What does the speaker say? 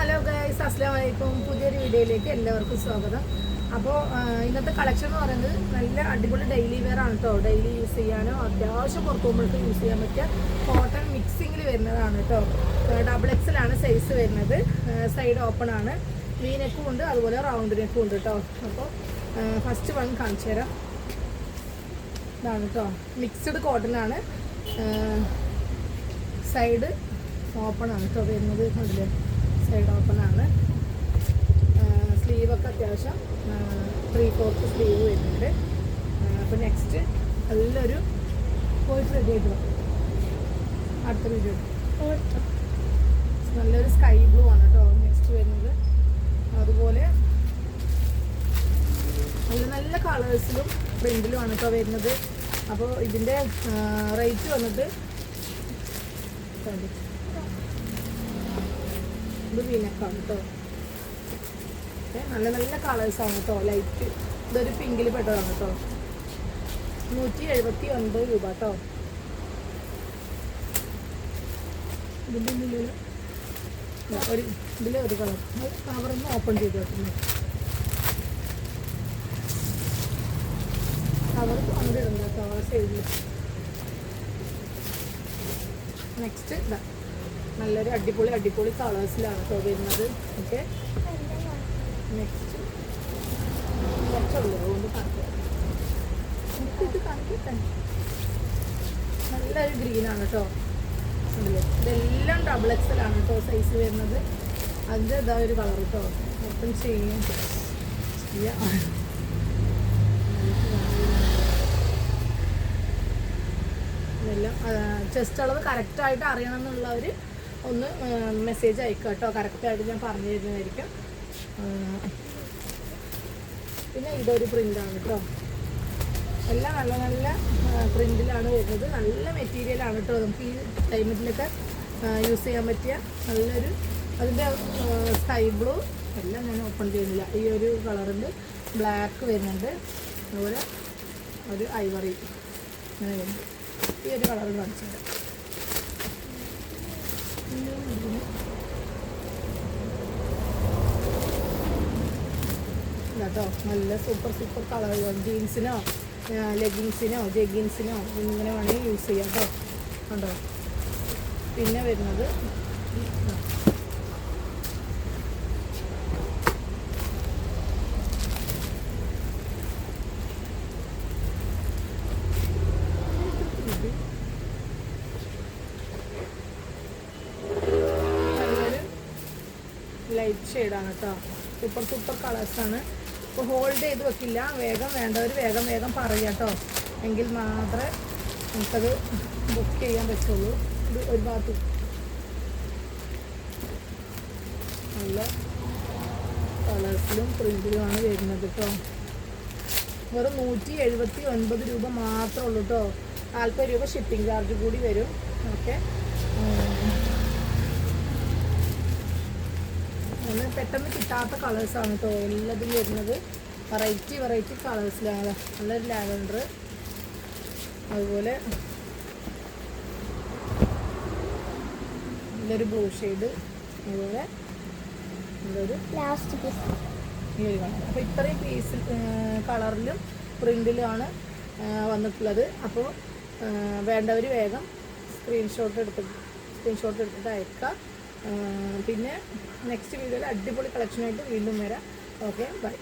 Hello guys, അസ്സലാമു അലൈക്കും. പുതിയൊരു വീഡിയോയിലേക്ക് എല്ലാവർക്കും സ്വാഗതം. അപ്പോൾ ഇന്നത്തെ കളക്ഷൻ എന്ന് പറയുന്നത് നല്ല അടിപൊളി ഡെയിലി വെയർ ആണ് കേട്ടോ. ഡെയിലി യൂസ് ചെയ്യാനോ അത്യാവശ്യം പുറത്തു പോകുമ്പോഴേക്ക് യൂസ് ചെയ്യാൻ പറ്റിയ കോട്ടൺ മിക്സിങ്ങിൽ വരുന്നതാണ് കേട്ടോ. XXL ആണ് സൈസ് വരുന്നത്. സൈഡ് ഓപ്പൺ ആണ്. വി നെക്കും ഉണ്ട്, അതുപോലെ റൗണ്ട് നെക്കും ഉണ്ട് കേട്ടോ. അപ്പോൾ ഫസ്റ്റ് വൺ കാണിച്ചു തരാം. ഇതാണ് കേട്ടോ, മിക്സ്ഡ് കോട്ടൺ ആണ്. സൈഡ് ഓപ്പൺ ആണ് കേട്ടോ വരുന്നത്. കണ്ടില്ലേ, സൈഡ് ഓപ്പൺ ആണ്. സ്ലീവൊക്കെ അത്യാവശ്യം 3/4 സ്ലീവ് വരുന്നുണ്ട്. അപ്പോൾ നെക്സ്റ്റ് നല്ലൊരു പോയിട്ട് റെഡി ആയിട്ട് അടുത്ത വീഡിയോ. നല്ലൊരു സ്കൈ ബ്ലൂ ആണ് കേട്ടോ നെക്സ്റ്റ് വരുന്നത്. അതുപോലെ നല്ല നല്ല കളേഴ്സിലും പ്രിന്റിലും ആണ് കേട്ടോ വരുന്നത്. അപ്പോൾ ഇതിൻ്റെ റേറ്റ് വന്നിട്ട് ഇത് വീനക്കാണ് കേട്ടോ. നല്ല നല്ല കളേഴ്സാണ് കേട്ടോ. ലൈറ്റ് ഇതൊരു പിങ്കിൽ പെട്ടതാണ് കേട്ടോ. 179 രൂപ കേട്ടോ. ഇതിൻ്റെ ഉള്ളിൽ ഒരു കളർ കവറൊന്ന് ഓപ്പൺ ചെയ്ത് വെക്കുന്നു. കവർ കൊണ്ടിടുന്നു കേട്ടോ ആ സൈഡിൽ. നെക്സ്റ്റ് ഇതാ നല്ലൊരു അടിപൊളി കളേഴ്സിലാണ് കേട്ടോ വരുന്നത്. ഓക്കെ, നെക്സ്റ്റ് കുറച്ചുള്ളൂ അതുകൊണ്ട് കാണിക്കാം. ഇത് കാണിക്കട്ടെ. നല്ലൊരു ഗ്രീനാണ് കേട്ടോ. ഇതെല്ലാം XXL ആണ് കേട്ടോ സൈസ് വരുന്നത്. അതിൻ്റെ ഇതാ ഒരു കളർ കേട്ടോ. ഓപ്പൺ ചെയ്യാം. ഇതെല്ലാം ചെസ്റ്റ് അളവ് കറക്റ്റായിട്ട് അറിയണം എന്നുള്ളവർ ഒന്ന് മെസ്സേജ് അയക്കുക കേട്ടോ. കറക്റ്റായിട്ട് ഞാൻ പറഞ്ഞു തരുന്നതായിരിക്കും. പിന്നെ ഇതൊരു പ്രിൻ്റാണ് കേട്ടോ. എല്ലാം നല്ല നല്ല പ്രിൻ്റിലാണ് വരുന്നത്. നല്ല മെറ്റീരിയലാണ് കേട്ടോ. നമുക്ക് ഈ ക്ലൈമറ്റിലൊക്കെ യൂസ് ചെയ്യാൻ പറ്റിയ നല്ലൊരു, അതിൻ്റെ സ്കൈ ബ്ലൂ എല്ലാം ഞാൻ ഓപ്പൺ ചെയ്യുന്നില്ല. ഈ ഒരു കളറിൽ ബ്ലാക്ക് വരുന്നുണ്ട്. അതുപോലെ ഒരു ഐവറി അങ്ങനെ വരുന്നുണ്ട്. ഈ ഒരു കളർ കാണിച്ചത് കേട്ടോ. നല്ല സൂപ്പർ കളറുകൾ ജീൻസിനോ ലെഗിൻസിനോ ജെഗിൻസിനോ ഇങ്ങനെ വേണമെങ്കിൽ യൂസ് ചെയ്യാം കേട്ടോ. കണ്ടോ. പിന്നെ വരുന്നത് ലൈറ്റ് ഷെയ്ഡാണ് കേട്ടോ. സൂപ്പർ കളേഴ്സാണ്. ഇപ്പോൾ ഹോൾഡ് ചെയ്ത് വെക്കില്ല. വേണ്ടവർ വേഗം പറയാം കേട്ടോ. എങ്കിൽ മാത്രമേ നമുക്കത് ബുക്ക് ചെയ്യാൻ പറ്റുള്ളൂ. ഇത് ഒരു ഭാഗത്ത് നല്ല കളേഴ്സിലും പ്രിൻറ്റിലുമാണ് വരുന്നത് കേട്ടോ. വെറും 179 രൂപ മാത്രമേ ഉള്ളൂ കേട്ടോ. 40 രൂപ ഷിപ്പിംഗ് ചാർജ് കൂടി വരും. ഓക്കെ, പെട്ടെന്ന് കിട്ടാത്ത കളേഴ്സാണ് കേട്ടോ എല്ലാതും വരുന്നത്. വെറൈറ്റി കളേഴ്സിലാണ്. നല്ലൊരു ലാവൻഡർ, അതുപോലെ നല്ലൊരു ബ്ലൂ ഷെയ്ഡ്, അതുപോലെ നല്ലൊരു ലാസ്റ്റ് പീസ് ഈ ഒരു കളർ. അപ്പോൾ ഇത്രയും പീസ് കളറിലും പ്രിൻറ്റിലുമാണ് വന്നിട്ടുള്ളത്. അപ്പോൾ വേണ്ടവർ വേഗം സ്ക്രീൻഷോട്ട് എടുത്തിട്ട് അയക്കുക. പിന്നെ നെക്സ്റ്റ് വീഡിയോയിൽ അടിപൊളി കളക്ഷനായിട്ട് വീണ്ടും വരാം. Okay, by.